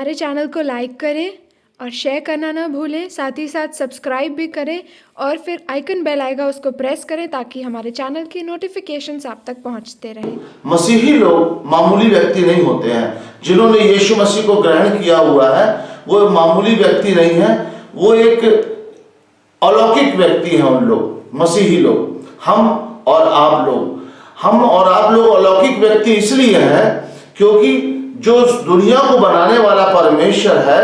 हमारे चैनल को लाइक करें और शेयर करना ना भूलें। साथ ही साथ सब्सक्राइब भी करें और फिर आइकन बेल आएगा उसको प्रेस करें ताकि हमारे चैनल की नोटिफिकेशंस आप तक पहुंचते रहें। मसीही लोग मामूली व्यक्ति नहीं होते हैं। जिन्होंने यीशु मसीह को ग्रहण किया हुआ है वो मामूली व्यक्ति नहीं है, वो एक अलौकिक व्यक्ति हैं। उन लोग मसीही लोग, हम और आप लोग अलौकिक व्यक्ति इसलिए हैं क्योंकि जो दुनिया को बनाने वाला परमेश्वर है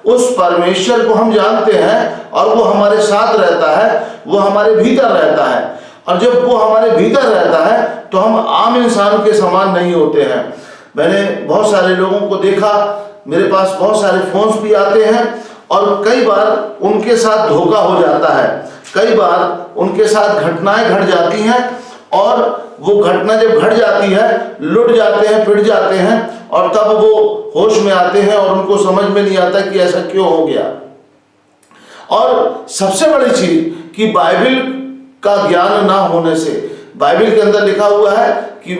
उस परमेश्वर को हम जानते हैं और वो हमारे साथ रहता है, वो हमारे भीतर रहता है। और जब वो हमारे भीतर रहता है तो हम आम इंसान के समान नहीं होते हैं। मैंने बहुत सारे लोगों को देखा, मेरे पास बहुत सारे फोन्स भी आते हैं और कई बार उनके साथ धोखा हो जाता है, कई बार उनके साथ घटनाएं घट जाती हैं और वो घटना जब घट जाती है लुट जाते हैं, पिट जाते हैं और तब वो होश में आते हैं और उनको समझ में नहीं आता कि ऐसा क्यों हो गया। और सबसे बड़ी चीज कि बाइबल का ज्ञान ना होने से, बाइबल के अंदर लिखा हुआ है कि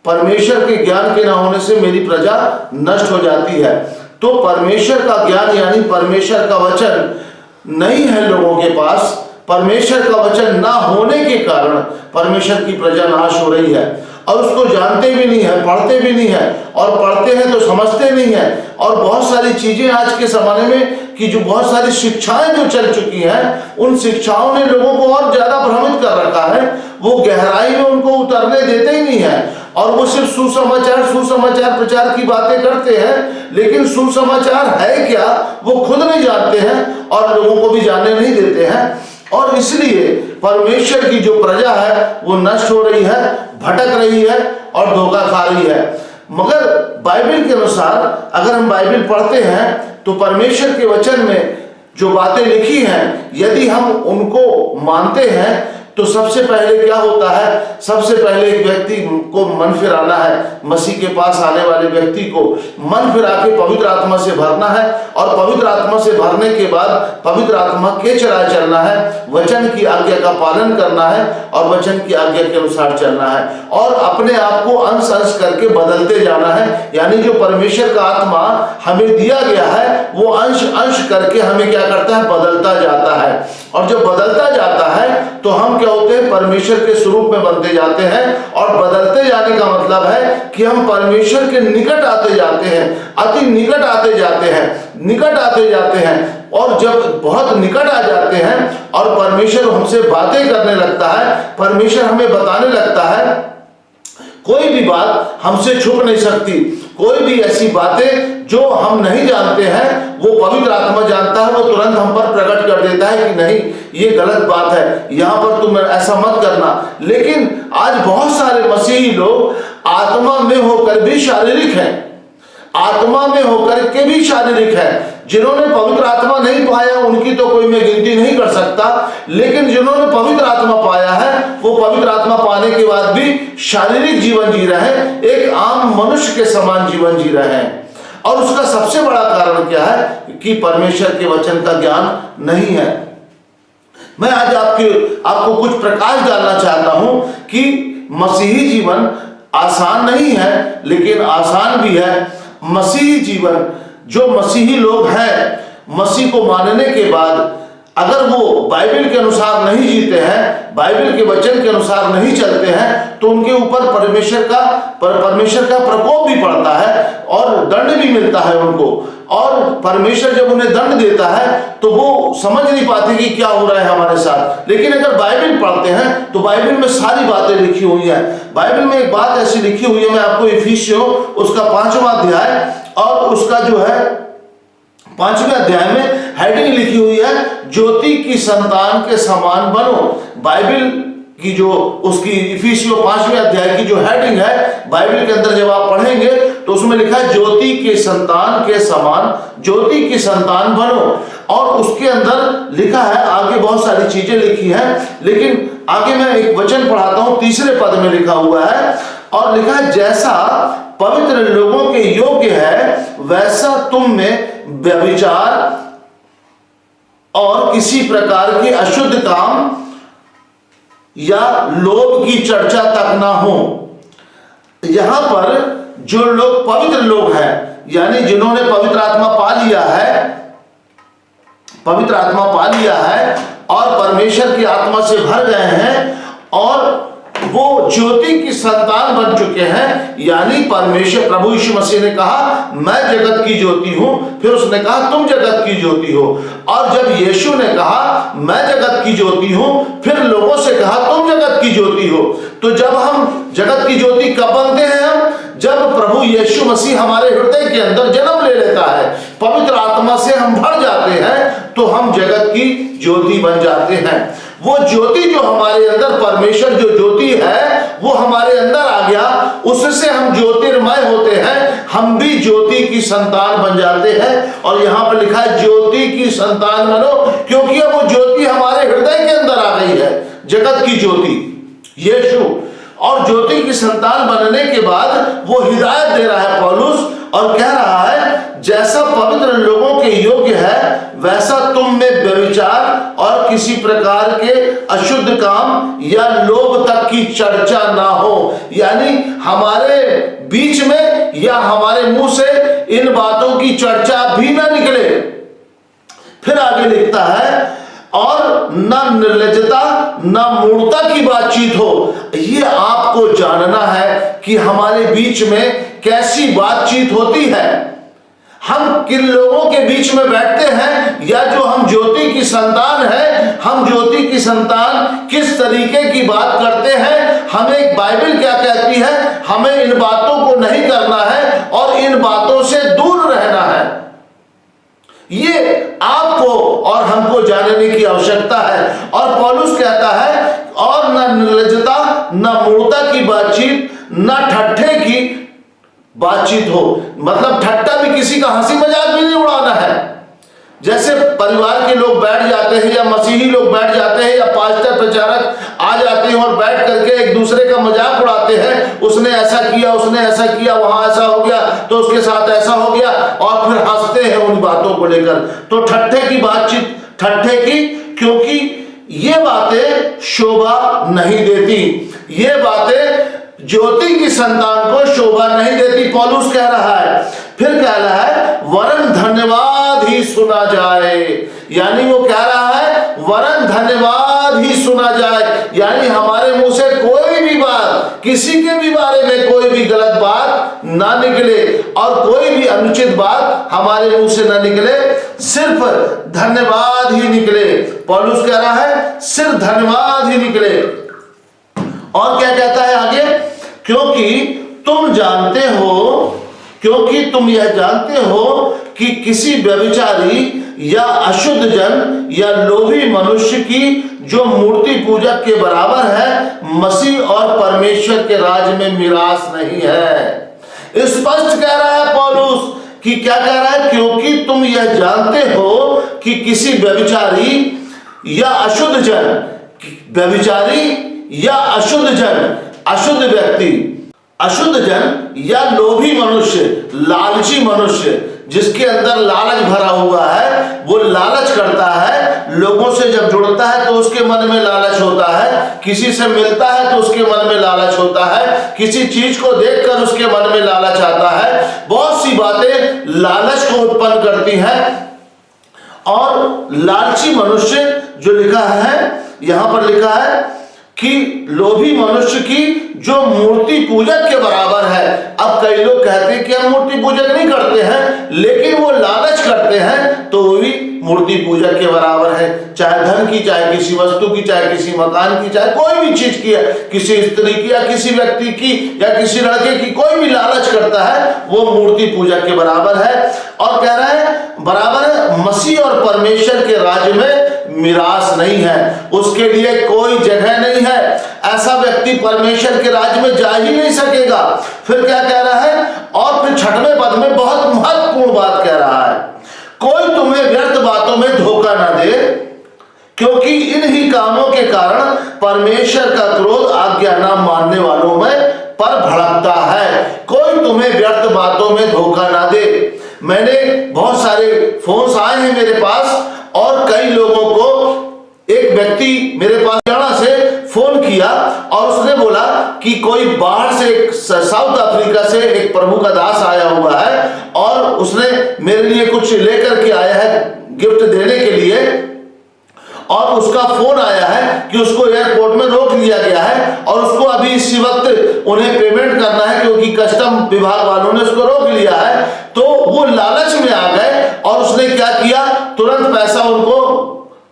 परमेश्वर के ज्ञान के ना होने से मेरी प्रजा नष्ट हो जाती है। तो परमेश्वर का ज्ञान यानी परमेश्वर का वचन नहीं है लोगों के पास। परमेश्वर का वचन ना होने के कारण परमेश्वर की प्रजा नाश हो रही है और उसको जानते भी नहीं है, पढ़ते भी नहीं है, और पढ़ते हैं तो समझते नहीं है। और बहुत सारी चीजें आज के जमाने में कि जो बहुत सारी शिक्षाएं जो चल चुकी हैं उन शिक्षाओं ने लोगों को और ज्यादा भ्रमित कर रखा है। वो गहराई में उनको उतरने देते ही नहीं है और वो सिर्फ सुसमाचार प्रचार की बातें करते हैं, लेकिन सुसमाचार है क्या वो खुद नहीं जानते हैं और लोगों को भी जानने नहीं देते हैं। और इसलिए परमेश्वर की जो प्रजा है वो नष्ट हो रही है, भटक रही है और धोखा खा रही है। मगर बाइबल के अनुसार अगर हम बाइबल पढ़ते हैं तो परमेश्वर के वचन में जो बातें लिखी हैं यदि हम उनको मानते हैं तो सबसे पहले क्या होता है, सबसे पहले एक व्यक्ति को मन फिराना है। मसीह के पास आने वाले व्यक्ति को मन फिरा के पवित्र आत्मा से भरना है और पवित्र आत्मा से भरने के बाद पवित्र आत्मा के चलाए चलना है, वचन की आज्ञा का पालन करना है और वचन की आज्ञा के अनुसार चलना है और अपने आप को अंश अंश करके बदलते जाना है। यानी जो परमेश्वर का आत्मा हमें दिया गया है वो अंश अंश करके हमें क्या करता है, बदलता जाता है। और जब बदलता जाता है तो हम क्या होते हैं, परमेश्वर के स्वरूप में बनते जाते हैं। और बदलते जाने का मतलब है कि हम परमेश्वर के निकट आते जाते हैं, अति निकट आते जाते हैं, निकट आते जाते हैं। और जब बहुत निकट आ जाते हैं और परमेश्वर हमसे बातें करने लगता है, परमेश्वर हमें बताने लगता है, कोई भी बात हमसे छुप नहीं सकती। कोई भी ऐसी बातें जो हम नहीं जानते हैं वो पवित्र आत्मा जानता है, वो तुरंत हम पर प्रकट कर देता है कि नहीं ये गलत बात है, यहां पर तुम ऐसा मत करना। लेकिन आज बहुत सारे मसीही लोग आत्मा में होकर भी शारीरिक हैं, आत्मा में होकर के भी शारीरिक है। जिन्होंने पवित्र आत्मा नहीं पाया उनकी तो कोई मैं गिनती नहीं कर सकता, लेकिन जिन्होंने पवित्र आत्मा पाया है वो पवित्र आत्मा पाने के बाद भी शारीरिक जीवन जी रहे हैं, एक आम मनुष्य के समान जीवन जी रहे हैं। और उसका सबसे बड़ा कारण क्या है कि परमेश्वर के वचन का ज्ञान नहीं है। मैं आज आपको कुछ प्रकाश डालना चाहता हूं कि मसीही जीवन आसान नहीं है लेकिन आसान भी है। मसीही जीवन, जो मसीही लोग हैं मसीह को मानने के बाद अगर वो बाइबल के अनुसार नहीं जीते हैं, बाइबल के वचन के अनुसार नहीं चलते हैं तो उनके ऊपर परमेश्वर का प्रकोप भी पड़ता है और दंड भी मिलता है उनको। और परमेश्वर जब उन्हें दंड देता है तो वो समझ नहीं पाते कि क्या हो रहा है हमारे साथ। लेकिन अगर बाइबल पढ़ते हैं तो बाइबल में सारी बातें लिखी हुई हैं। बाइबल में एक बात ऐसी लिखी हुई है, मैं आपको इफिसियों उसका 5वां अध्याय और उसका जो है 5वें अध्याय में हेडिंग लिखी हुई है, ज्योति की संतान के समान बनो। बाइबल की जो उसकी इफिसियों 5वें अध्याय की जो हेडिंग है बाइबल के अंदर जब आप पढ़ेंगे तो उसमें लिखा है ज्योति के संतान के समान, ज्योति की संतान बनो। और उसके अंदर लिखा है, आगे बहुत सारी चीजें लिखी हैं, लेकिन आगे मैं एक वचन पढ़ाता हूं, 3रे पद में लिखा हुआ है और लिखा है, जैसा पवित्र लोगों के योग्य है वैसा तुम में व्यभिचार और किसी प्रकार के अशुद्ध काम या लोभ की चर्चा तक ना हो। यहां पर जो लोग पवित्र लोग हैं यानी जिन्होंने पवित्र आत्मा पा लिया है, पवित्र आत्मा पा लिया है और परमेश्वर की आत्मा से भर गए हैं और वो ज्योति की संतान बन चुके हैं। यानी परमेश्वर प्रभु यीशु मसीह ने कहा मैं जगत की ज्योति हूं, फिर उसने कहा तुम जगत की ज्योति हो। और जब यीशु ने कहा मैं जगत की ज्योति हूं, फिर लोगों से कहा तुम जगत की ज्योति हो। तो जब हम जगत की ज्योति कब बनते हैं? हम जब प्रभु यीशु मसीह हमारे हृदय के अंदर जन्म ले लेता है, पवित्र आत्मा से हम भर जाते हैं, तो हम जगत की ज्योति बन जाते हैं। वो ज्योति जो हमारे अंदर, परमेश्वर जो ज्योति है वो हमारे अंदर आ गया, उससे हम ज्योतिर्मय होते हैं, हम भी ज्योति की संतान बन जाते हैं। और यहां पर लिखा है ज्योति की संतान बनो, क्योंकि अब वो ज्योति हमारे हृदय के अंदर आ गई है, जगत की ज्योति यीशु। और ज्योति की संतान बनने के बाद वो हिदायत दे रहा है पौलुस और कह रहा है जैसा पवित्र लोगों के योग्य है वैसा तुम में व्यभिचार और किसी प्रकार के अशुद्ध काम या लोभ तक की चर्चा ना हो। यानी हमारे बीच में या हमारे मुंह से इन बातों की चर्चा भी ना निकले। फिर आगे लिखता है और न निर्लज्जता न मूढ़ता की बातचीत हो। ये आपको जानना है कि हमारे बीच में कैसी बातचीत होती है, हम किन लोगों के बीच में बैठते हैं, या जो हम ज्योति की संतान है, हम ज्योति की संतान किस तरीके की बात करते हैं। हमें बाइबल क्या कहती है, हमें इन बातों को नहीं करना है और इन बातों से दूर रहना है। ये आपको और हमको जानने की आवश्यकता है। और पौलुस कहता है और न निर्लज्जता न मूढ़ता की बातचीत, न ठट्ठे की बातचीत हो। मतलब ठट्टा भी, किसी का हंसी मजाक भी नहीं उड़ाना है। जैसे परिवार के लोग बैठ जाते हैं या मसीही लोग बैठ जाते हैं या पास्टर प्रचारक आ जाते हैं और बैठ करके एक दूसरे का मजाक उड़ाते हैं, उसने ऐसा किया, उसने ऐसा किया, वहां ऐसा हो गया तो उसके साथ ऐसा हो गया, और फिर हंसते हैं उन बातों को लेकर। तो ठट्ठे की बातचीत, ठट्ठे की, क्योंकि ये बातें शोभा नहीं देती, ये बातें ज्योति की संतान को शोभा नहीं देती। पौलुस कह रहा है, फिर कह रहा है वरन धन्यवाद ही सुना जाए। यानी वो कह रहा है वरन धन्यवाद ही सुना जाए, यानी हमारे मुंह से कोई भी बात, किसी के भी बारे में कोई भी गलत बात ना निकले और कोई भी अनुचित बात हमारे मुंह से ना निकले, सिर्फ धन्यवाद ही निकले। पौलुस कह रहा है सिर्फ धन्यवाद ही निकले। और क्या कहता है आगे, क्योंकि तुम जानते हो, क्योंकि तुम यह जानते हो कि किसी व्यभिचारी या अशुद्ध जन या लोभी मनुष्य की जो मूर्ति पूजक के बराबर है, मसीह और परमेश्वर के राज्य में मिरास नहीं है। स्पष्ट कह रहा है पौलुस कि क्या कह रहा है, क्योंकि तुम यह जानते हो कि किसी व्यभिचारी या अशुद्ध जन, व्यभिचारी या अशुद्ध जन, अशुद्ध व्यक्ति, अशुद्ध जन या लोभी मनुष्य, लालची मनुष्य, जिसके अंदर लालच भरा हुआ है, वो लालच करता है, लोगों से जब जुड़ता है तो उसके मन में लालच होता है, किसी से मिलता है तो उसके मन में लालच होता है, किसी चीज को देखकर उसके मन में लालच आता है। बहुत सी बातें लालच को उत्पन्न करती हैं। और लालची मनुष्य जो लिखा है, यहां पर लिखा है कि लोभी मनुष्य की जो मूर्ति पूजक के बराबर है। अब कई लोग कहते हैं कि हम मूर्ति पूजक नहीं करते हैं, लेकिन वो लालच करते हैं तो वो भी मूर्ति पूजक के बराबर है। चाहे धन की, चाहे किसी वस्तु की, चाहे किसी मकान की, चाहे कोई भी चीज की है, किसी स्त्री की या किसी व्यक्ति की या किसी लड़के की, कोई भी लालच करता है वो मूर्ति पूजक के बराबर है। और कह रहा है बराबर है, मसीह और परमेश्वर के राज्य में मिरास नहीं है, उसके लिए कोई जगह नहीं है। ऐसा व्यक्ति परमेश्वर के राज्य में जा ही नहीं सकेगा। फिर क्या कह रहा है, और फिर छठवें पद में बहुत महत्वपूर्ण बात कह रहा है, कोई तुम्हें व्यर्थ बातों में धोखा ना दे, क्योंकि इन ही कामों के कारण परमेश्वर का क्रोध आज्ञा न मानने वालों में पर भड़कता है। कोई तुम्हें व्यर्थ बातों में धोखा ना दे। मैंने बहुत सारे फोन्स आए हैं मेरे पास, और कई लोगों को, एक व्यक्ति मेरे पास हरियाणा से फोन किया और उसने बोला कि कोई बाहर से, साउथ अफ्रीका से एक प्रभु का दास आया हुआ है और उसने मेरे लिए कुछ लेकर के आया है गिफ्ट देने के लिए, और उसका फोन आया है कि उसको एयरपोर्ट में रोक लिया गया है और उसको अभी इसी वक्त उन्हें पेमेंट करना है क्योंकि कस्टम विभाग वालों ने उसको रोक लिया है। तो वो लालच में आ गए और उसने क्या किया, तुरंत पैसा उनको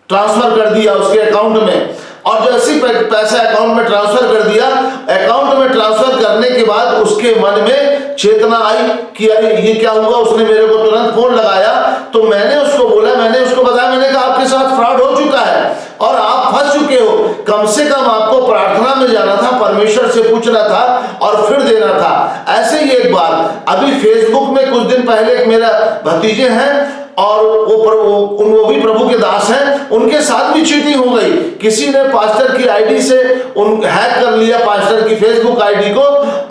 ट्रांसफर कर दिया उसके अकाउंट में। और जैसे पैसा अकाउंट में ट्रांसफर कर दिया, अकाउंट में ट्रांसफर करने के बाद उसके मन में चेतना आई कि अरे ये क्या हुआ। उसने मेरे को तुरंत फोन लगाया तो मैंने उसको बोला, मैंने उसको बताया, मैंने कहा आपके साथ फ्रॉड हो चुका है और आप फंस चुके हो। कम से कम आपको प्रार्थना में जाना था, परमेश्वर से पूछना था और फिर देना था। ऐसे ही एक बार अभी फेसबुक में कुछ दिन पहले एक मेरा भतीजे हैं और वो भी प्रभु के दास हैं, उनके साथ भी चीटिंग हो गई। किसी ने पास्टर की आईडी से हैक कर लिया पास्टर की फेसबुक आईडी को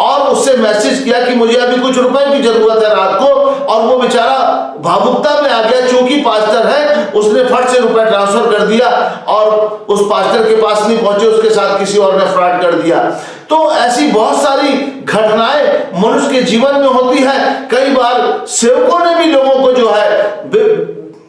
और उससे मैसेज किया कि मुझे अभी कुछ रुपए की जरूरत है रात को, और वो बेचारा भावुकता में आ गया, चूंकि पास्टर है उसने फट से रुपए ट्रांसफर कर दिया और उस पास्टर के पास नहीं पहुंचे, उसके साथ किसी और ने फ्रॉड कर दिया। तो ऐसी बहुत सारी घटनाएं मनुष्य के जीवन में होती है। कई बार सेवकों ने भी लोगों को जो है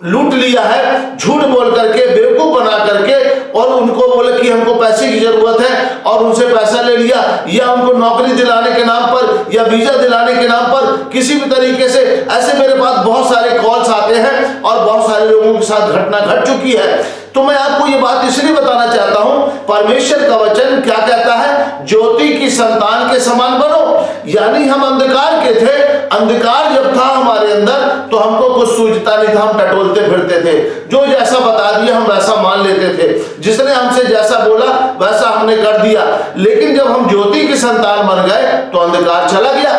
लूट लिया है, झूठ बोल करके, बेवकूफ बना करके, और उनको बोले कि हमको पैसे की जरूरत है और उनसे पैसा ले लिया, या उनको नौकरी दिलाने के नाम पर या वीजा दिलाने के नाम पर किसी भी तरीके से। ऐसे मेरे पास बहुत सारे कॉल्स आते हैं और बहुत सारे लोगों के साथ घटना घट चुकी है। तो मैं आपको ये बात इसलिए बताना चाहता हूं, परमेश्वर का वचन क्या कहता है, ज्योति की संतान के समान बनो। यानी हम अंधकार के थे, अंधकार जब था हमारे अंदर तो हमको कुछ सूझता नहीं था, हम टटोलते फिरते थे, जो जैसा बता दिया हम वैसा मान लेते थे, जिसने हमसे जैसा बोला वैसा हमने कर दिया। लेकिन जब हम ज्योति की संतान बन गए तो अंधकार चला गया,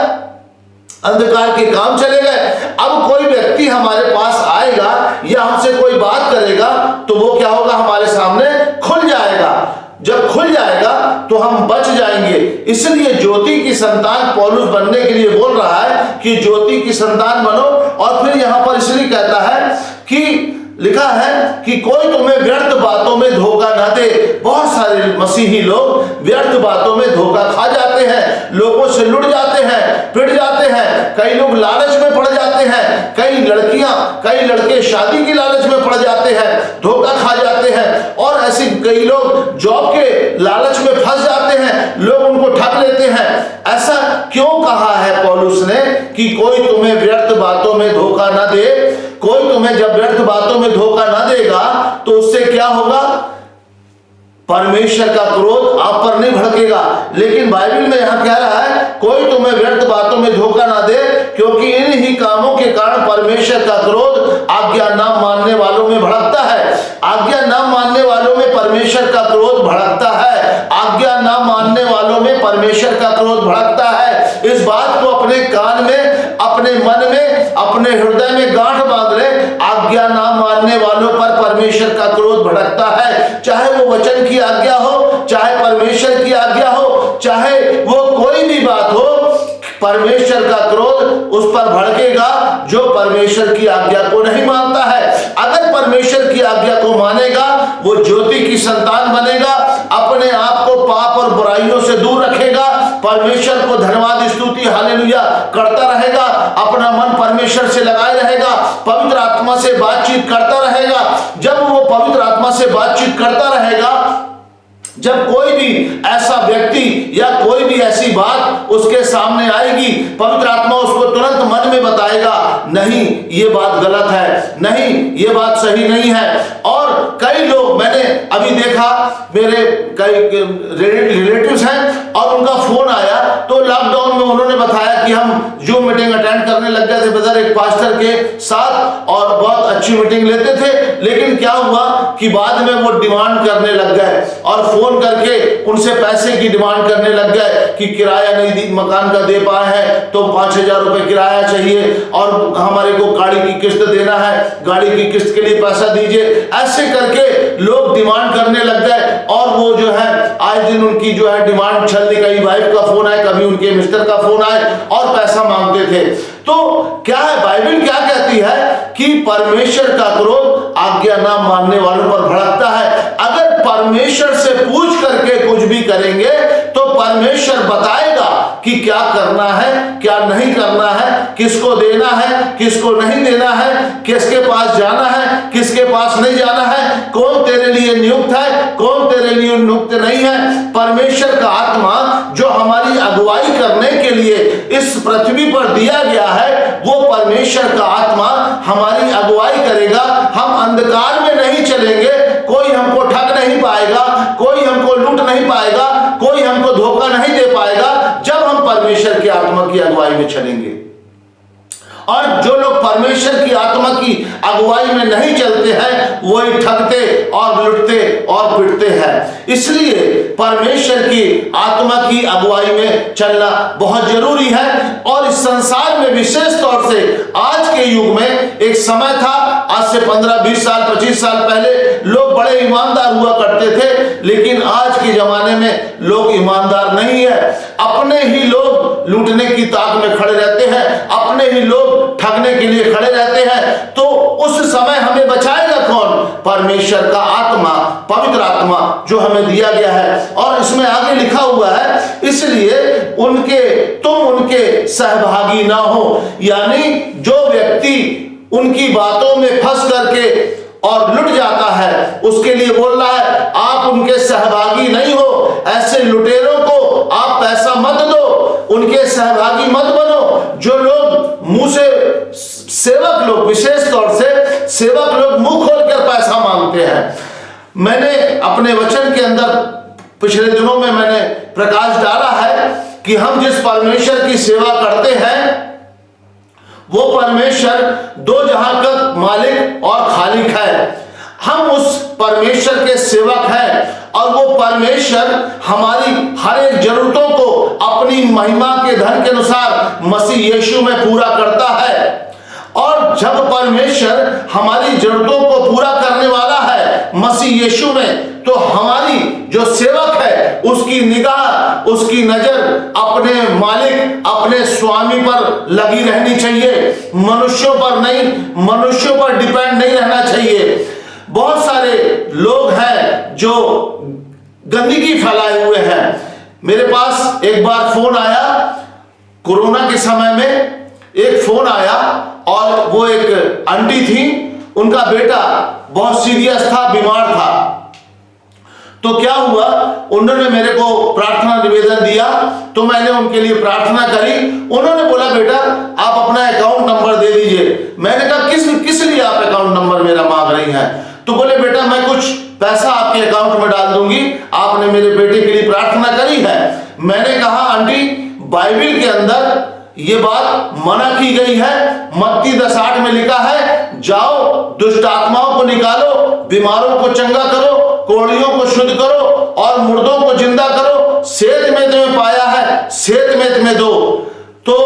अंधकार के काम चले गए। अब कोई व्यक्ति हमारे पास आएगा या हमसे कोई बात करेगा तो वो क्या होगा, हमारे सामने खुल जाएगा। जब खुल जाएगा तो हम बच जाएंगे। इसलिए ज्योति की संतान पौलुस बनने के लिए बोल रहा है कि ज्योति की संतान बनो। और फिर यहां पर इसलिए कहता है कि लिखा है कि कोई तुम्हें व्यर्थ बातों में धोखा ना दे। बहुत सारे मसीही लोग व्यर्थ बातों में धोखा खा जाते हैं, लोगों से लुट जाते हैं, पिट जाते हैं। कई लोग लालच में पड़ जाते हैं, कई लड़कियां, कई लड़के शादी की लालच में पड़ जाते हैं, धोखा खा जाते हैं। और ऐसे कई लोग जॉब के लालच में फंस जाते हैं, लोग उनको ठग लेते हैं। ऐसा क्यों कहा है पौलुस ने कि कोई तुम्हें व्यर्थ बातों में धोखा ना दे। कोई तुम्हें जब व्यर्थ बातों में धोखा ना देगा तो उससे क्या होगा, परमेश्वर का क्रोध आप पर नहीं भड़केगा। लेकिन बाइबल में यहां कह रहा है कोई तुम्हें व्यर्थ बातों में धोखा ना दे, क्योंकि इन ही कामों के कारण परमेश्वर का क्रोध आज्ञा ना मानने वालों में भड़कता है। आज्ञा ना मानने वालों में परमेश्वर का क्रोध भड़कता है। आज्ञा ना मानने वालों में परमेश्वर का क्रोध भड़कता है। इस बात को अपने कान में, अपने मन में, अपने हृदय में गांठ बांध ले। आज्ञा ना मानने वालों पर परमेश्वर का क्रोध भड़कता है। चाहे वो वचन की आज्ञा हो, चाहे परमेश्वर की आज्ञा हो, चाहे वो कोई भी बात हो, परमेश्वर का क्रोध उस पर भड़केगा जो परमेश्वर की आज्ञा को नहीं मानता है। अगर परमेश्वर की आज्ञा को मानेगा वो ज्योति की संतान बनेगा, अपने आप को पाप और बुराइयों से दूर रखेगा, परमेश्वर को धन्यवाद स्तुति हालेलुया करता रहेगा, अपना मन परमेश्वर से लगाए रहेगा, पवित्र आत्मा से बातचीत करता रहेगा। जब वो पवित्र आत्मा से बातचीत करता रहेगा, जब कोई भी ऐसा व्यक्ति या कोई भी ऐसी बात उसके सामने आएगी, पवित्र आत्मा उसको तुरंत मन में बताएगा, नहीं ये बात गलत है, नहीं ये बात सही नहीं है। और कई लोग मैंने अभी देखा, मेरे कई रिलेटिव्स हैं और उनका फोन आया तो लॉकडाउन में उन्होंने बताया कि हम जूम मीटिंग अटेंड करने लग गए थे ब्रदर एक पास्टर के साथ और बहुत अच्छी मीटिंग लेते थे। लेकिन क्या हुआ कि बाद में वो डिमांड करने लग गए और फोन करके उनसे पैसे की डिमांड करने लग गए कि किराया नहीं मकान का दे पाए हैं तो 5,000 रुपए किराया चाहिए और हमारे को गाड़ी की किस्त देना है, गाड़ी की किस्त के लिए पैसा दीजिए। ऐसे करके लोग डिमांड करने लग गए और वो जो है आए दिन उनकी जो है डिमांड चलती, कभी वाइफ का फोन आए, कभी उनके मिस्टर का फोन आए और पैसा मांगते थे। तो क्या है, बाइबल क्या कहती है कि परमेश्वर का क्रोध आज्ञा ना मानने वालों पर भड़कता है। अगर परमेश्वर से पूछ करके कुछ भी करेंगे तो परमेश्वर बताएगा कि क्या करना है, क्या नहीं करना है, किसको देना है, किसको नहीं देना है, किसके पास जाना है, किसके पास नहीं जाना है, कौन तेरे लिए नियुक्त है, कौन तेरे लिए नियुक्त नहीं है। परमेश्वर का आत्मा जो हमारी अगुवाई करने के लिए इस पृथ्वी पर दिया गया है, वो परमेश्वर का आत्मा हमारी अगुवाई करेगा। हम अंधकार में नहीं चलेंगे, कोई हमको ठग नहीं पाएगा, कोई हमको लूट नहीं पाएगा, कोई हमको धोखा नहीं दे पाएगा जब हम परमेश्वर की आत्मा की अगुवाई में चलेंगे। और जो लोग परमेश्वर की आत्मा की अगुवाई में नहीं चलते हैं, वही ठगते और लुटते और पिटते हैं। इसलिए परमेश्वर की आत्मा की अगुवाई में चलना बहुत जरूरी है। और इस संसार में विशेष तौर से आज के युग में, एक समय था आज से 15-20 साल 25 साल पहले लोग बड़े ईमानदार हुआ करते थे, लेकिन आज के जमाने में लोग ईमानदार नहीं है। अपने ही लोग लूटने की ताक में खड़े रहते हैं, अपने ही लोग ठगने के लिए खड़े रहते हैं। तो उस समय हमें बचाएगा कौन? परमेश्वर का आत्मा, पवित्र आत्मा जो हमें दिया गया है। और इसमें आगे लिखा हुआ है, इसलिए तुम उनके सहभागी ना हो। यानी जो व्यक्ति उनकी बातों में फंस करके और लुट जाता है, उसके लिए बोल रहा है आप उनके सहभागी नहीं हो। ऐसे लुटेरों को आप पैसा मत दो, उनके सहभागी मत बनो। जो लोग मुंह से, सेवक लोग, विशेष तौर से सेवक लोग मुंह खोलकर पैसा मांगते हैं। मैंने अपने वचन के अंदर पिछले दिनों में मैंने प्रकाश डाला है कि हम जिस परमेश्वर की सेवा करते हैं, वो परमेश्वर दो जहां का मालिक और खालिक है। हम उस परमेश्वर के सेवक हैं और वो परमेश्वर हमारी हर एक जरूरतों को अपनी महिमा के धन के अनुसार मसीह यीशु में पूरा करता है। और जब परमेश्वर हमारी जरूरतों को पूरा करने वाला है मसीह यीशु में, तो हमारी जो सेवक है उसकी निगाह, उसकी नजर अपने मालिक, अपने स्वामी पर लगी रहनी चाहिए, मनुष्यों पर नहीं, मनुष्यों पर डिपेंड नहीं रहना चाहिए। बहुत सारे लोग हैं जो गंदगी फैलाए हुए हैं। मेरे पास एक बार फोन आया, कोरोना के समय में एक फोन आया और वो एक आंटी थी, उनका बेटा बहुत सीरियस था, बीमार था। तो क्या हुआ, उन्होंने मेरे को प्रार्थना निवेदन दिया, तो मैंने उनके लिए प्रार्थना करी। उन्होंने बोला बेटा आप अपना अकाउंट नंबर दे दीजिए। मैंने कहा किस लिए आप अकाउंट नंबर मेरा मांग रही हैं? तो बोले बेटा मैं कुछ पैसा आपके अकाउंट में डाल दूंगी, आपने मेरे बेटे के लिए प्रार्थना करी है। मैंने कहा आंटी, बाइबल के अंदर ये बात मना की गई है। मत्ती 10:8 में लिखा है, जाओ दुष्ट आत्माओं को निकालो, बीमारों को चंगा करो, कोढ़ियों को शुद्ध करो और मुर्दों को जिंदा करो। सेत में तुम्हें पाया है, सेत में तुम्हें दो। तो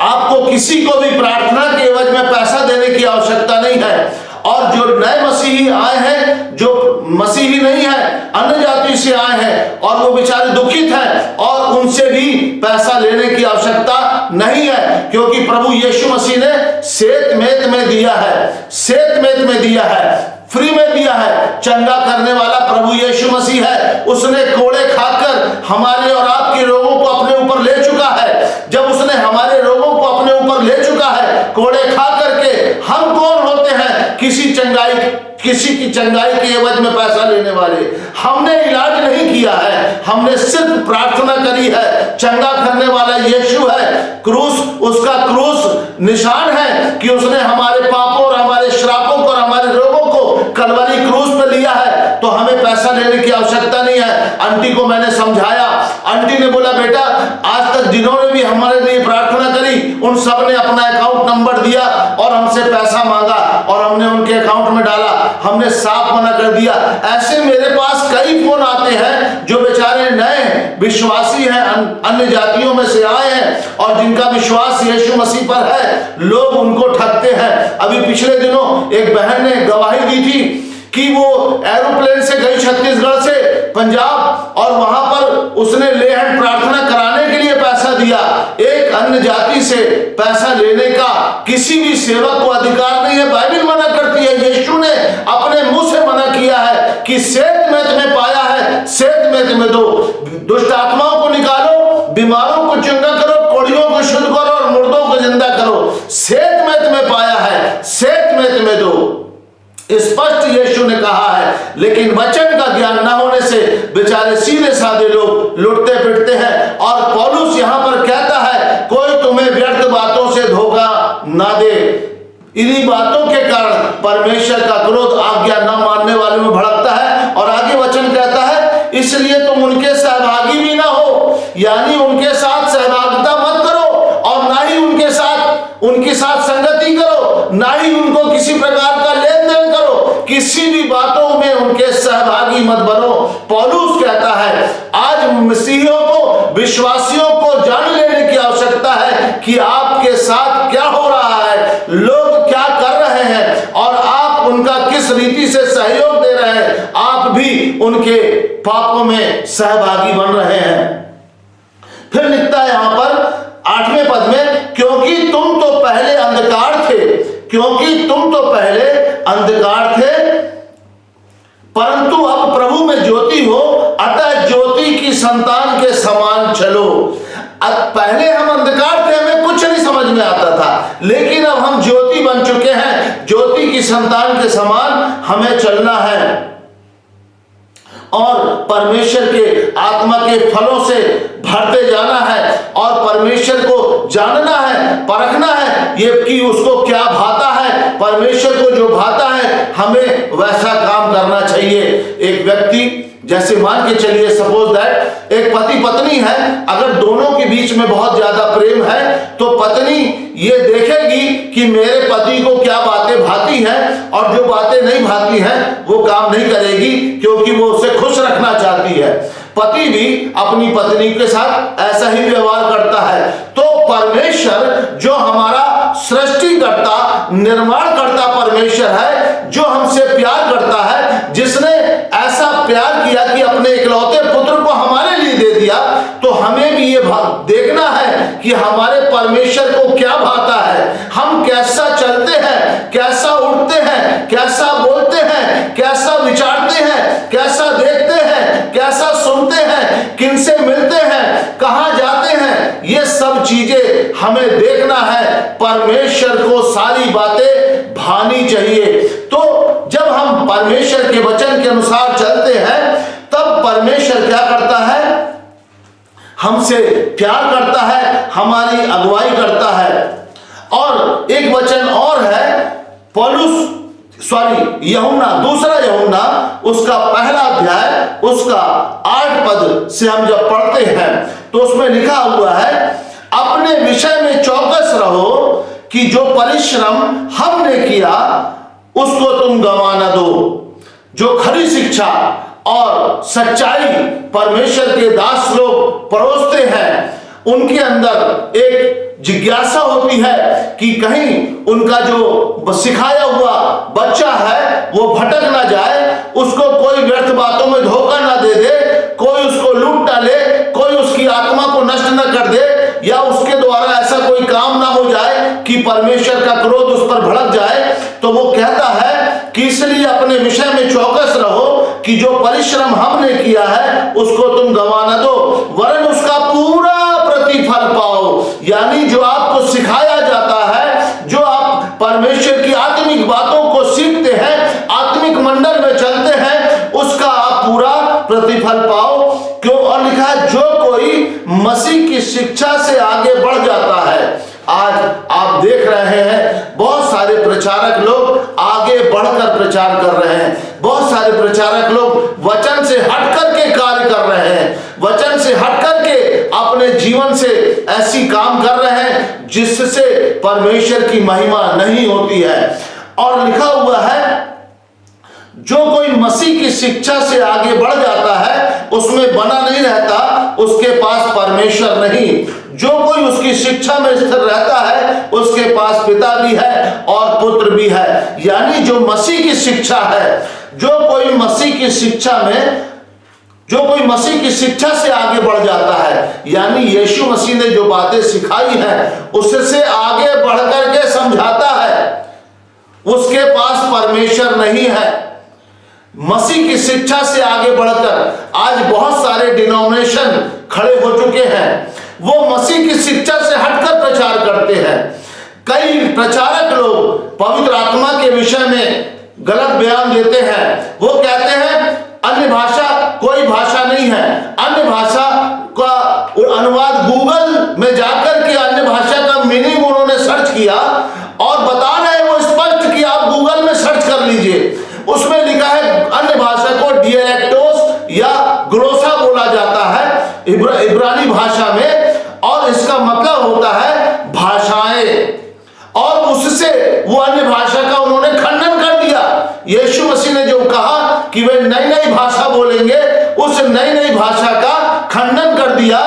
आपको किसी को भी प्रार्थना के एवज में पैसा देने की आवश्यकता नहीं है। और जो नए मसीही आए हैं, जो मसीही नहीं है, अन्य जाति से आए हैं और वो बेचारे दुखित हैं, और उनसे भी पैसा लेने की आवश्यकता नहीं है, क्योंकि प्रभु यीशु मसीह ने सेत में दिया है, सेत में दिया है, फ्री में दिया है। चंगा करने वाला प्रभु यीशु मसीह है। उसने कोड़े खाकर हमारे और आपके रोगों को अपने ऊपर ले चुका है। जब उसने हमारे रोगों को अपने ऊपर ले चुका है कोड़े खा करके, हम कौन होते हैं किसी की चंगाई के एवज में पैसा लेने वाले? हमने इलाज नहीं किया है, हमने सिर्फ प्रार्थना करी है। चंगा करने वाला यीशु है। क्रूस, उसका क्रूस निशान है कि उसने हमारे पापों और हमारे श्रापों को और हमारे रोगों को कलवरी क्रूस पे लिया है। तो हमें पैसा लेने की आवश्यकता नहीं है। आंटी को मैंने समझाया, आंटी ने बोला बेटा आज तक जिन्होंने भी हमारे लिए प्रार्थना करी उन सब ने अपना अकाउंट नंबर दिया और हमसे पैसा मांगा और हमने उनके अकाउंट में डाला। हमने साफ मना कर दिया। ऐसे मेरे पास कई फोन आते हैं जो बेचारे नए विश्वासी हैं, अन्य जातियों में से आए हैं और जिनका विश्वास यीशु मसीह पर है, लोग उनको ठगते हैं। अभी पिछले दिनों एक बहन ने गवाही दी थी कि वो एरोप्लेन से गई छत्तीसगढ़ से पंजाब और वहां पर उसने ले हैंड प्रार्थना कराने के लिए पैसा दिया। एक अन्य जाति से पैसा लेने का किसी भी सेवक को अधिकार नहीं है। बाइबल मना करती है, यीशु ने अपने मुंह से मना किया है कि सेत में तुम्हें पाया है, सेत में तुम्हें दो। दुष्ट आत्माओं को निकालो, बीमारों स्पष्ट यीशु ने कहा है, लेकिन वचन का ज्ञान न होने से बेचारे सीधे साधे लोग लुटते पिटते हैं। और पौलुस यहां पर कहता है, कोई तुम्हें व्यर्थ बातों से धोखा ना दे। इन्हीं बातों के कारण परमेश्वर का क्रोध आज्ञा न मानने वाले में भड़कता है। और आगे वचन कहता है, इसलिए तुम उनके सहभागी भी ना हो, यानी उनके साथ सहभागिता मत करो और ना ही उनके साथ संगति करो, ना ही उनको किसी प्रकार का लेन देन करो, किसी भी बातों में उनके सहभागी मत बनो। पौलुस कहता है, आज मसीहियों को, विश्वासियों को जान लेने की आवश्यकता है कि आपके साथ क्या हो रहा है, लोग क्या कर रहे हैं और आप उनका किस रीति से सहयोग दे रहे हैं। आप भी उनके पापों में सहभागी बन रहे हैं। फिर लिखता है यहां पर 8वें पद में, क्योंकि तुम तो पहले अंधकार थे, परंतु अब प्रभु में ज्योति हो, अतः ज्योति की संतान के समान चलो। अब पहले हम अंधकार थे, हमें कुछ नहीं समझ में आता था, लेकिन अब हम ज्योति बन चुके हैं। ज्योति की संतान के समान हमें चलना है और परमेश्वर के आत्मा के फलों से भरते जाना है और परमेश्वर को जानना है, परखना है ये कि उसको क्या भाता है। परमेश्वर को जो भाता है हमें वैसा काम करना चाहिए। एक व्यक्ति, जैसे मान के चलिए सपोज दैट एक पति पत्नी है, अगर दोनों के बीच में बहुत ज्यादा प्रेम है तो पत्नी ये देखेगी कि मेरे पति को क्या बातें भाती हैं और जो बातें नहीं भाती हैं वो काम नहीं करेगी, क्योंकि वो उसे खुश रखना चाहती है। पति भी अपनी पत्नी के साथ ऐसा ही व्यवहार करता है। तो परमेश्वर जो हमारा सृष्टिकर्ता, निर्माणकर्ता परमेश्वर है, जो हमसे प्यार करता है, जिसने ऐसा प्यार किया कि अपने इकलौते पुत्र को हमारे लिए दे दिया, तो हमें भी ये देखना है कि हमारे परमेश्वर को क्या भाता है, हम कैसा चलते हैं, कैसा उठते हैं, कैसा बोलते हैं, कैसा विचारते हैं, कैसा देखते हैं, कैसा सुनते हैं, किनसे मिलते हैं, कहां जाते हैं, ये सब चीजें हमें देखना है। परमेश्वर को सारी बातें भानी चाहिए। तो जब हम परमेश्वर के वचन के अनुसार चलते हैं, तब परमेश्वर क्या करता है, हमसे प्यार करता है, हमारी अगुवाई करता है। और एक वचन और है, दूसरा यूहन्ना उसका पहला अध्याय उसका 8 पद से हम जब पढ़ते हैं तो उसमें लिखा हुआ है, अपने विषय में चौकस रहो कि जो परिश्रम हमने किया उसको तुम गंवा न दो। जो खरी शिक्षा और सच्चाई परमेश्वर के दास लोग परोसते हैं, उनके अंदर एक जिज्ञासा होती है कि कहीं उनका जो सिखाया हुआ बच्चा है वो भटक ना जाए, उसको कोई व्यर्थ बातों में धोखा ना दे दे, कोई उसको लूट ना ले, कोई उसकी आत्मा को नष्ट ना कर दे, या उसके द्वारा ऐसा कोई काम ना हो जाए कि परमेश्वर का क्रोध उस पर भड़क जाए। तो वो कहता है कि इसलिए अपने विषय में चौकस रहो कि जो परिश्रम हमने किया है उसको तुम गंवा न दो, वरन उसका पूरा प्रतिफल पाओ। यानी जो आपको सिखाया जाता है, जो आप परमेश्वर की आत्मिक बातों को सीखते हैं, आत्मिक मंडल में चलते हैं, उसका आप पूरा प्रतिफल पाओ। क्यों? और लिखा है, जो कोई मसीह की शिक्षा से आगे बढ़ जाता है। आज आप देख रहे हैं बहुत सारे प्रचारक लोग आगे बढ़कर प्रचार कर रहे हैं, बहुत सारे प्रचारक लोग वचन से हटकर के कार्य कर रहे हैं, वचन से हटकर के अपने जीवन से ऐसी काम कर रहे हैं जिससे परमेश्वर की महिमा नहीं होती है। और लिखा हुआ है, जो कोई मसीह की शिक्षा से आगे बढ़ जाता है उसमें बना नहीं रहता, उसके पास परमेश्वर नहीं। जो कोई उसकी शिक्षा में स्थिर रहता है उसके पास पिता भी है और पुत्र भी है। यानी जो मसीह की शिक्षा है, जो कोई मसीह की शिक्षा से आगे बढ़ जाता है, यानी यीशु मसीह ने जो बातें सिखाई हैं उससे आगे बढ़कर के समझाता है, उसके पास परमेश्वर नहीं है। मसीह की शिक्षा से आगे बढ़कर आज बहुत सारे डिनोमिनेशन खड़े हो चुके हैं, वो मसीह की शिक्षा से हटकर प्रचार करते हैं। कई प्रचारक लोग पवित्र आत्मा के विषय में गलत बयान देते हैं। वो कहते हैं अन्य भाषा कोई भाषा नहीं है। अन्य भाषा का अनुवाद गूगल में जाकर के अन्य भाषा का मीनिंग उन्होंने सर्च किया और बता रहे वो स्पष्ट कि आप गूगल में सर्च कर लीजिए, उसमें लिखा है अन्य भाषा को डिएलेक्टोस या ग्लोसा बोला जाता है इब्रानी भाषा में, और इसका मतलब होता है भाषाएं। और उससे वो अन्य भाषा का उन्होंने खंडन कर दिया। यीशु मसीह ने जो कहा कि वे नई नई भाषा बोलेंगे, उस नई नई भाषा का खंडन कर दिया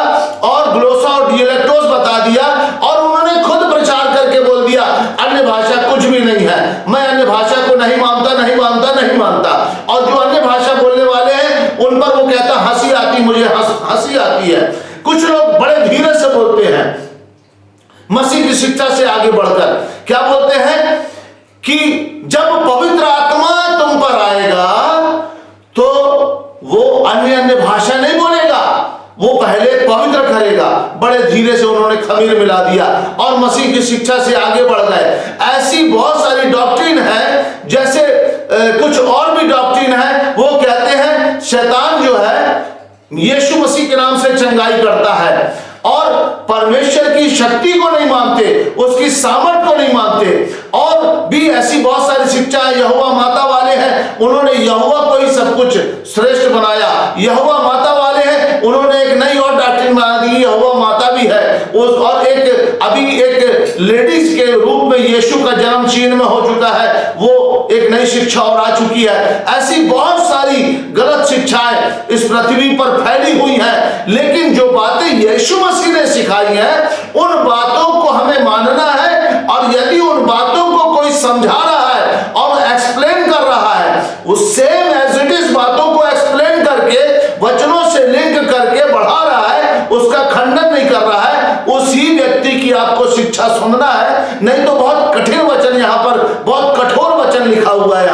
और ग्लोसा और डिएलेक्टोस बता दिया, और उन्होंने खुद प्रचार करके बोल दिया अन्य भाषा कुछ भी नहीं है, मैं अन्य भाषा को नहीं मानता नहीं मानता नहीं मानता। और जो अन्य भाषा बोलने वाले हैं उन पर वो कहता हंसी आती, मुझे हंसी आती है। कुछ लोग बड़े धीरे से बोलते हैं मसीह की शिक्षा से आगे बढ़कर, क्या बोलते हैं कि जब पवित्र आत्मा तुम पर आएगा तो वो अन्य भाषा नहीं बोलेगा, वो पहले पवित्र करेगा। बड़े धीरे से उन्होंने खमीर मिला दिया और मसीह की शिक्षा से आगे बढ़ गए। ऐसी बहुत सारी डॉक्ट्रिन है, जैसे कुछ और भी डॉक्ट्रिन है। वो कहते हैं शैतान जो है यीशु मसीह के नाम से चंगाई करता है और परमेश्वर की शक्ति को नहीं मानते, उसकी सामर्थ को नहीं मानते। और भी ऐसी बहुत सारी शिक्षा यहोवा माता वाले हैं, उन्होंने यहोवा को ही सब कुछ श्रेष्ठ बनाया। यहोवा माता वाले हैं, उन्होंने एक नई और डॉक्ट्रिन बना दी, यहोवा माता भी है। और एक अभी एक लेडीज के रूप में यीशु का जन्म चीन में हो चुका है, वो एक नई शिक्षा और आ चुकी है। ऐसी बहुत सारी गलत शिक्षाएं इस पृथ्वी पर फैली हुई है, लेकिन जो बातें यीशु मसीह ने सिखाई हैं उन बातों को हमें मानना है। और यदि उन बातों को कोई समझा रहा है और एक्सप्लेन कर रहा है, उस सेम एज इट इज बातों को एक्सप्लेन करके वचनों से लिंक करके बढ़ा रहा है, उसका खंडन नहीं कर रहा है, उसी व्यक्ति की आपको शिक्षा सुनना है। नहीं तो बहुत कठिन वचन यहाँ पर, बहुत कठोर वचन लिखा हुआ है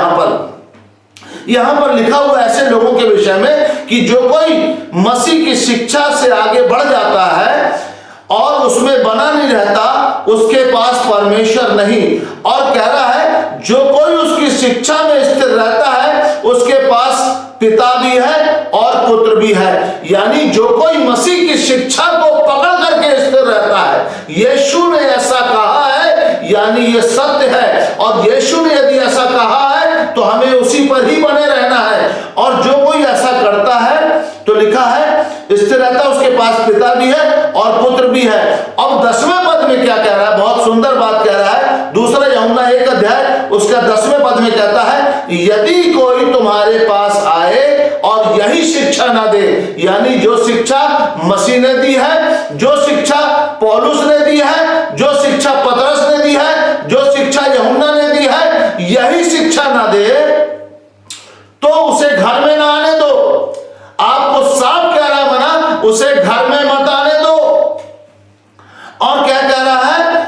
यहाँ पर लिखा हुआ ऐसे लोगों के विषय में कि जो कोई मसीह की शिक्षा से आगे बढ़ जाता है और उसमें बना नहीं रहता, उसके पास परमेश्वर नहीं। और कह रहा है जो कोई उसकी शिक्षा में स्थिर रहता है उसके पास पिता भी है और पुत्र भी है। यानी जो कोई मसीह की शिक्षा को पकड़ करके स्थिर रहता है, यीशु ने ऐसा कहा है, यानी ये सत्य है। और यीशु ने यदि ऐसा कहा है तो हमें उसी पर ही बने रहना है। और जो कोई ऐसा करता है तो लिखा है स्थिर रहता है, उसके पास पिता भी है और पुत्र भी है। अब 10वें पद में क्या कह रहा है, बहुत सुंदर बात कह रहा है। दूसरा यूहन्ना 1 अध्याय उसका 10वें पद में कहता है यदि कोई तुम्हारे पास आए और यही शिक्षा ना दे, यानी जो शिक्षा मसीह ने दी है, जो शिक्षा पौलुस ने दी है, जो शिक्षा पतरस ने दी है, जो शिक्षा यूहन्ना ने दी है, यही शिक्षा ना दे तो उसे घर में ना आने दो। आपको साफ कह रहा है मना, उसे घर में मत आने दो। और क्या कह रहा है,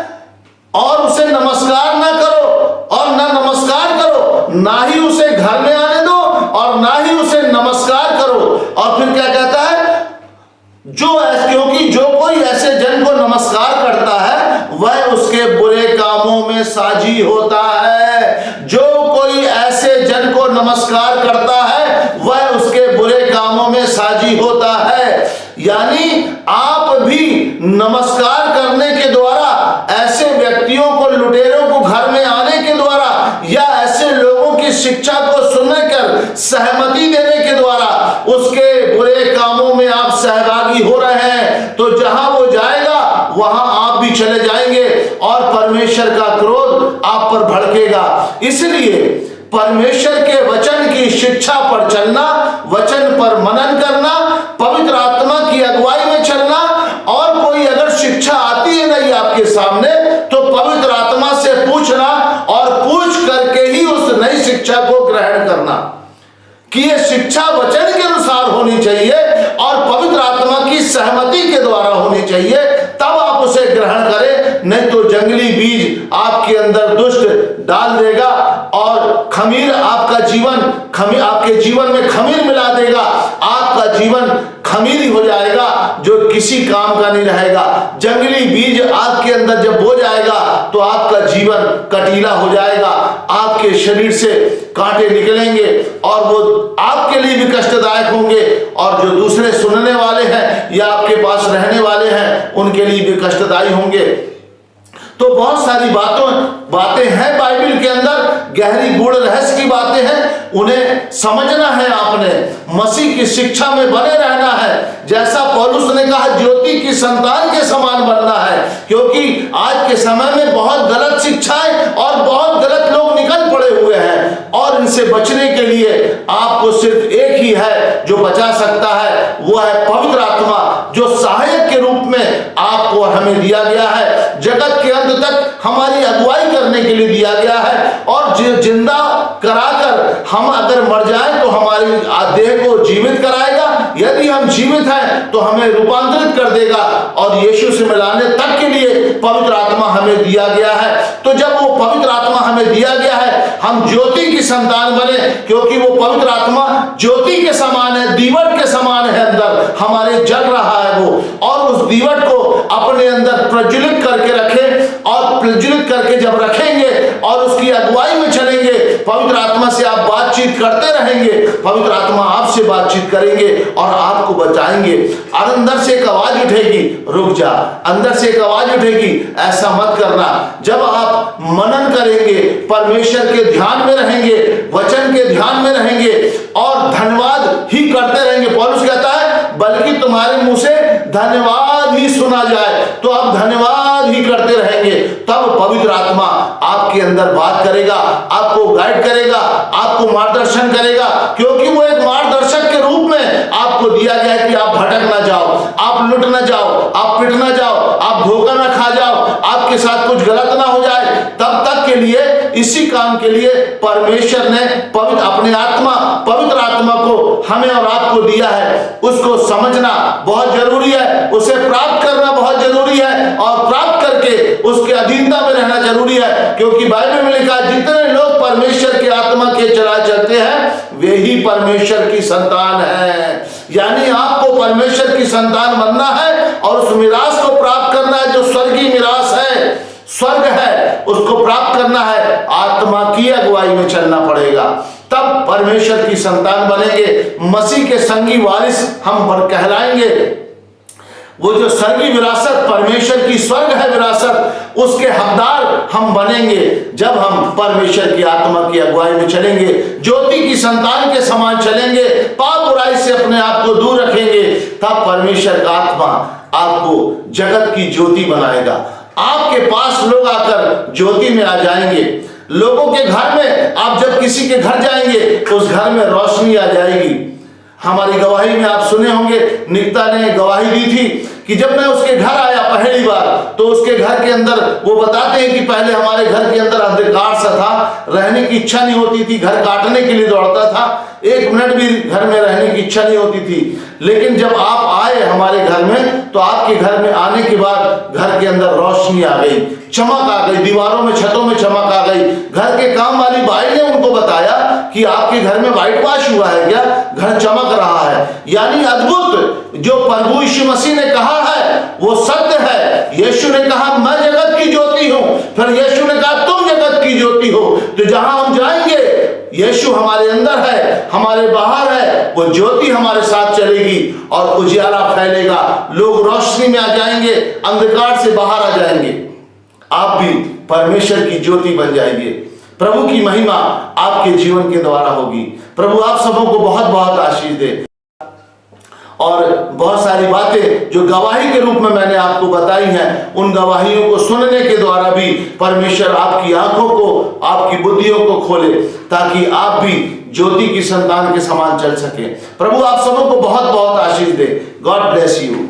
और उसे नमस्कार ना करो, और ना नमस्कार करो, ना ही उसे घर में आने दो और ना ही उसे नमस्कार करो। और फिर क्या कहता है, क्योंकि जो कोई ऐसे जन को नमस्कार करता है वह उसके बुरे कामों में साझी होता है। जो कोई ऐसे जन को नमस्कार करता है वह उसके बुरे कामों में साझी होता है। यानी आप भी नमस्कार करने के द्वारा, ऐसे व्यक्तियों को, लुटेरों को घर में आने के द्वारा, या ऐसे लोगों की शिक्षा को सुनकर सहमति देने के द्वारा उसके बुरे कामों में आप सहभागी हो रहे हैं, तो जहां वो जाएगा वहां आप भी चले जाएंगे और परमेश्वर का क्रोध आप पर भड़केगा। इसलिए परमेश्वर के वचन की शिक्षा पर चलना, वचन पर मनन करना, पवित्र आत्मा की अगुवाई में चलना, और कोई अगर शिक्षा आती है नहीं आपके सामने तो पवित्र आत्मा से पूछना और पूछ करके ही उस नई शिक्षा को ग्रहण करना कि ये शिक्षा वचन के अनुसार होनी चाहिए और पवित्र आत्मा की सहमति के द्वारा होनी चाहिए, तब आप उसे ग्रहण करें। नहीं तो जंगली बीज आपके अंदर दुष्ट डाल देगा और खमीर आपका जीवन, आपके जीवन में खमीर मिला देगा। आपका जीवन खमीर हो जाएगा जो किसी काम का नहीं रहेगा। जंगली बीज आपके अंदर जब बो जाएगा तो आपका जीवन कटीला हो जाएगा। आपके शरीर से कांटे निकलेंगे और वो आपके लिए भी कष्टदायक होंगे, और जो दूसरे सुनने वाले हैं या आपके पास रहने वाले हैं उनके लिए भी कष्टदायी होंगे। तो बहुत सारी बातें हैं बाइबल के अंदर, गहरी गूढ़ रहस्य की बातें हैं, उन्हें समझना है। आपने मसीह की शिक्षा में बने रहना है। जैसा पौलुस ने कहा, ज्योति की संतान के समान बनना है, क्योंकि आज के समय में बहुत गलत शिक्षाएं और बहुत गलत लोग निकल पड़े हुए हैं, और इनसे बचने के लिए आपको सिर्फ एक ही है जो बचा सकता है, वो है पवित्र आत्मा, जो सहायक के रूप में आपको और हमें दिया गया है। जगत के अंत तक हमारी अगुवाई करने के लिए दिया गया है, और जिंदा कराकर हम अगर मर जाएं तो हमारी देह को जीवित कराएगा। यदि हम जीवित हैं तो हमें रूपांतरित कर देगा, और यीशु से मिलाने तक के लिए पवित्र आत्मा हमें दिया गया है। तो जब वो पवित्र आत्मा हमें दिया गया है, हम ज्योति की संतान बने, क्योंकि वो पवित्र आत्मा ज्योति के समान है, दीवट के समान है, अंदर हमारे जल रहा है वो, और उस दीवट को अपने अंदर प्रज्वलित करके रखें, और प्रज्वलित करके जब रखेंगे और उसकी अगुवाई में चलेंगे, पवित्र आत्मा से आप बातचीत करते रहेंगे, पवित्र आत्मा आपसे बातचीत करेंगे और आपको बचाएंगे। और अंदर से एक आवाज उठेगी, रुक जा, अंदर से एक आवाज उठेगी, ऐसा मत करना। जब आप मनन करेंगे, परमेश्वर के ध्यान में रहेंगे, वचन के ध्यान में रहेंगे और धन्यवाद ही करते रहेंगे। पौलुस कहता है, बल्कि तुम्हारे मुंह से धन्यवाद ही सुना जाए, तो आप धन्यवाद ही करते रहेंगे, तब पवित्र आत्मा आपके अंदर बात करेगा, आपको गाइड करेगा, आपको मार्गदर्शन करेगा, क्योंकि वो एक मार्गदर्शक के रूप में आपको दिया गया है कि आप भटक ना जाओ, आप लुट ना जाओ, आप पिट ना जाओ, आप धोखा ना खा जाओ, आपके साथ कुछ गलत ना हो जाए। तब तक के लिए, इसी काम के लिए परमेश्वर ने अपने आत्मा, पवित्र आत्मा को हमें और आपको दिया है। उसको समझना बहुत जरूरी है, उसे प्राप्त करना बहुत जरूरी है, और प्राप्त करके उसके अधीनता में रहना जरूरी है, क्योंकि बाइबल में लिखा है, जितने लोग परमेश्वर के आत्मा के चला चलते हैं वे ही परमेश्वर की संतान है। यानी आपको परमेश्वर की संतान बनना है और उस मिरास को प्राप्त करना है जो स्वर्गीय मिरास है, स्वर्ग है, उसको प्राप्त करना है। आत्मा की अगुवाई में चलना पड़ेगा, तब परमेश्वर की संतान बनेंगे, मसीह के संगी वारिस हम कहलाएंगे। वो जो स्वर्गीय विरासत, परमेश्वर की स्वर्ग है विरासत, उसके हकदार हम बनेंगे जब हम परमेश्वर की आत्मा की अगुवाई में चलेंगे, ज्योति की संतान के समान चलेंगे, पाप बुराई से अपने आप को दूर रखेंगे। तब परमेश्वर का आत्मा आपको जगत की ज्योति बनाएगा। आपके पास लोग आकर ज्योति में आ जाएंगे। लोगों के घर में आप जब किसी के घर जाएंगे तो उस घर में रोशनी आ जाएगी। हमारी गवाही में आप सुने होंगे, निकिता ने गवाही दी थी कि जब मैं उसके घर आया पहली बार, तो उसके घर के अंदर, वो बताते हैं कि पहले हमारे घर के अंदर अंधकार सा था, रहने की इच्छा नहीं होती थी, घर काटने के लिए दौड़ता था, एक मिनट भी घर में रहने की इच्छा नहीं होती थी। लेकिन जब आप आए हमारे घर में, तो आपके घर में आने के बाद घर के अंदर रोशनी आ गई, चमक आ गई, दीवारों में, छतों में चमक आ गई। घर के काम वाली बाई ने उनको बताया कि आपके घर में व्हाइट वॉश हुआ है क्या, घर चमक रहा है। यानी अद्भुत, जो प्रभु यीशु मसीह ने कहा है वो सत्य है। यीशु ने कहा मैं जगत की ज्योति हूं, फिर यीशु ने कहा तुम जगत की ज्योति हो। तो जहां हम जाएंगे, यीशु हमारे अंदर है, हमारे बाहर है, वो ज्योति हमारे साथ चलेगी और उजियारा फैलेगा। लोग रोशनी में आ जाएंगे, अंधकार से बाहर आ जाएंगे, आप भी परमेश्वर की ज्योति बन जाएंगे। प्रभु की महिमा आपके जीवन के द्वारा होगी। प्रभु आप सबों को बहुत बहुत आशीष दे। और बहुत सारी बातें जो गवाही के रूप में मैंने आपको बताई हैं, उन गवाहियों को सुनने के द्वारा भी परमेश्वर आपकी आंखों को, आपकी बुद्धियों को खोले, ताकि आप भी ज्योति की संतान के समान चल सके। प्रभु आप सबों को बहुत बहुत आशीष दे। God bless you.